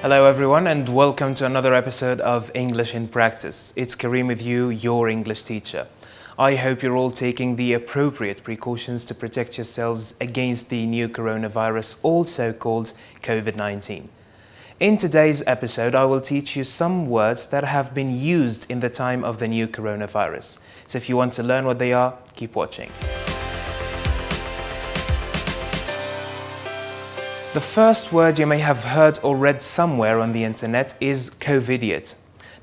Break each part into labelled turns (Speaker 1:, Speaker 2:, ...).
Speaker 1: Hello everyone and welcome to another episode of English in Practice. It's Kareem with you, your English teacher. I hope you're all taking the appropriate precautions to protect yourselves against the new coronavirus, also called COVID-19. In today's episode, I will teach you some words that have been used in the time of the new coronavirus. So if you want to learn what they are, keep watching. The first word you may have heard or read somewhere on the internet is covidiot.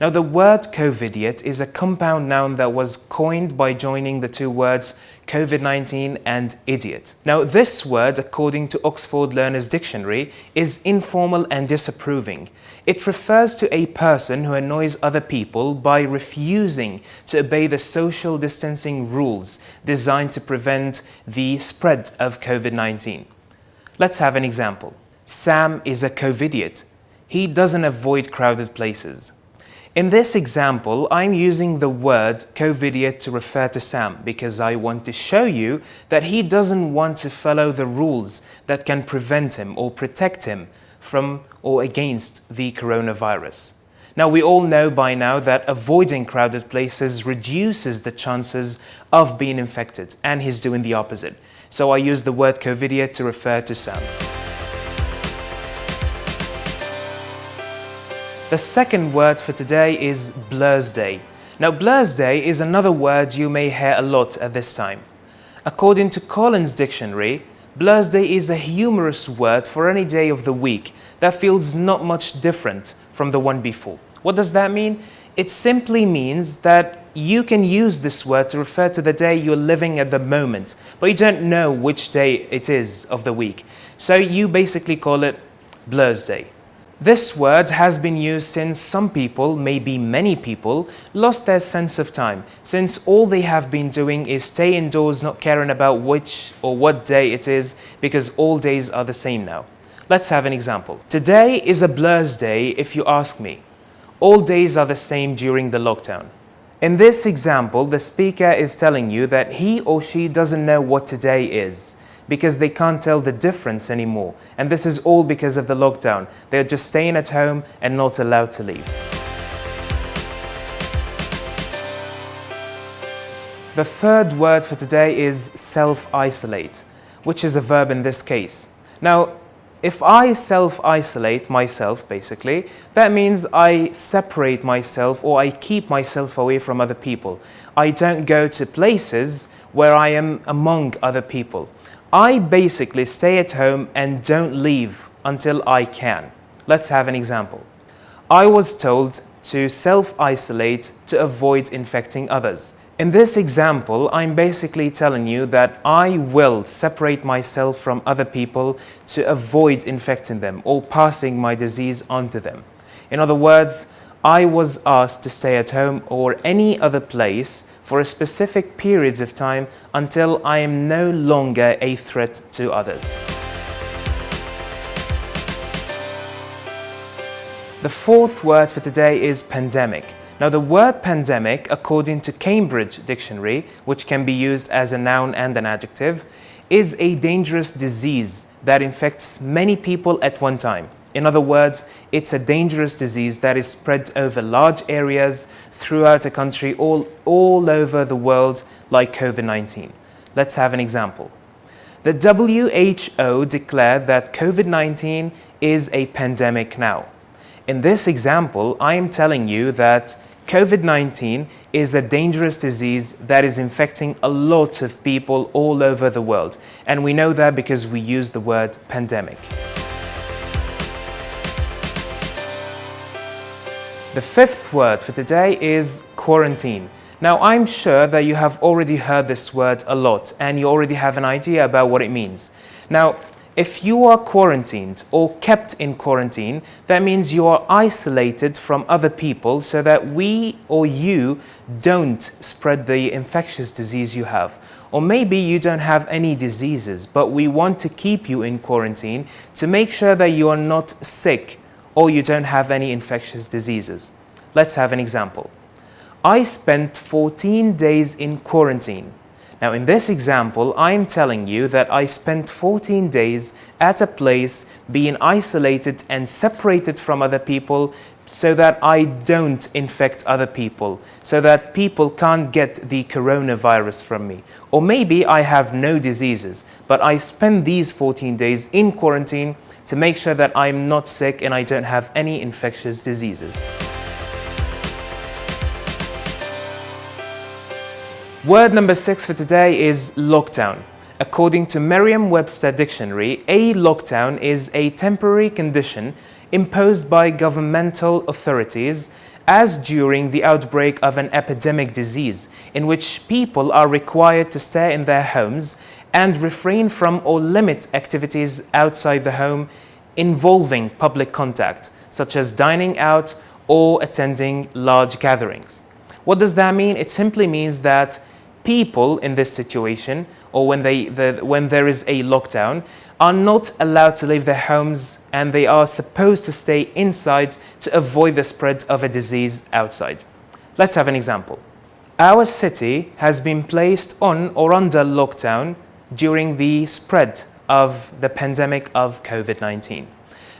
Speaker 1: Now the word covidiot is a compound noun that was coined by joining the two words COVID-19 and idiot. Now this word, according to Oxford Learner's Dictionary, is informal and disapproving. It refers to a person who annoys other people by refusing to obey the social distancing rules designed to prevent the spread of COVID-19. Let's have an example. Sam is a covidiot. He doesn't avoid crowded places. In this example, I'm using the word covidiot to refer to Sam because I want to show you that he doesn't want to follow the rules that can prevent him or protect him from or against the coronavirus. Now, we all know by now that avoiding crowded places reduces the chances of being infected, and he's doing the opposite. So I use the word covidiot to refer to Sam. The second word for today is blursday. Now blursday is another word you may hear a lot at this time. According to Collins Dictionary, blursday is a humorous word for any day of the week that feels not much different from the one before. What does that mean? It simply means that you can use this word to refer to the day you're living at the moment, but you don't know which day it is of the week. So you basically call it blursday. This word has been used since some people, maybe many people, lost their sense of time, since all they have been doing is stay indoors, not caring about which or what day it is, because all days are the same now. Let's have an example. Today is a blursday if you ask me. All days are the same during the lockdown. In this example, the speaker is telling you that he or she doesn't know what today is because they can't tell the difference anymore. And this is all because of the lockdown. They're just staying at home and not allowed to leave. The third word for today is self-isolate, which is a verb in this case. Now, if I self-isolate myself, basically, that means I separate myself or I keep myself away from other people. I don't go to places where I am among other people. I basically stay at home and don't leave until I can. Let's have an example. I was told to self-isolate to avoid infecting others. In this example, I'm basically telling you that I will separate myself from other people to avoid infecting them or passing my disease onto them. In other words, I was asked to stay at home or any other place for a specific periods of time until I am no longer a threat to others. The fourth word for today is pandemic. Now the word pandemic, according to Cambridge Dictionary, which can be used as a noun and an adjective, is a dangerous disease that infects many people at one time. In other words, it's a dangerous disease that is spread over large areas throughout a country all over the world like COVID-19. Let's have an example. The WHO declared that COVID-19 is a pandemic now. In this example, I am telling you that COVID-19 is a dangerous disease that is infecting a lot of people all over the world. And we know that because we use the word pandemic. The fifth word for today is quarantine. Now, I'm sure that you have already heard this word a lot and you already have an idea about what it means. Now, if you are quarantined or kept in quarantine, that means you are isolated from other people so that we or you don't spread the infectious disease you have. Or maybe you don't have any diseases, but we want to keep you in quarantine to make sure that you are not sick or you don't have any infectious diseases. Let's have an example. I spent 14 days in quarantine. Now, in this example, I'm telling you that I spent 14 days at a place being isolated and separated from other people so that I don't infect other people, so that people can't get the coronavirus from me. Or maybe I have no diseases, but I spend these 14 days in quarantine to make sure that I'm not sick and I don't have any infectious diseases. Word number 6 for today is lockdown. According to Merriam-Webster Dictionary, a lockdown is a temporary condition imposed by governmental authorities as during the outbreak of an epidemic disease, in which people are required to stay in their homes and refrain from or limit activities outside the home involving public contact, such as dining out or attending large gatherings. What does that mean? It simply means that people in this situation, or when there is a lockdown, are not allowed to leave their homes and they are supposed to stay inside to avoid the spread of a disease outside. Let's have an example. Our city has been placed on or under lockdown during the spread of the pandemic of COVID-19.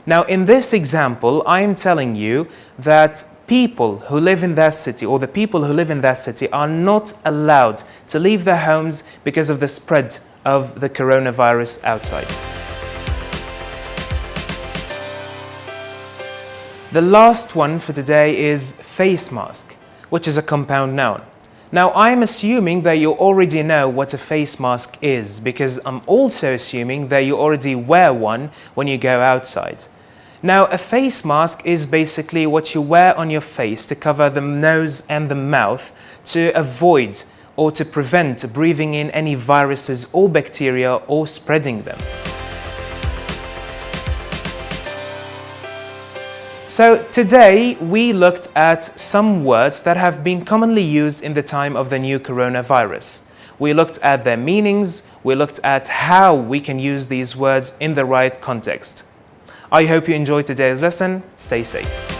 Speaker 1: Now, in this example, I am telling you that people who live in that city, or the people who live in that city, are not allowed to leave their homes because of the spread of the coronavirus outside. The last one for today is face mask, which is a compound noun. Now, I'm assuming that you already know what a face mask is, because I'm also assuming that you already wear one when you go outside. Now, a face mask is basically what you wear on your face to cover the nose and the mouth to avoid or to prevent breathing in any viruses or bacteria or spreading them. So today we looked at some words that have been commonly used in the time of the new coronavirus. We looked at their meanings, we looked at how we can use these words in the right context. I hope you enjoyed today's lesson. Stay safe.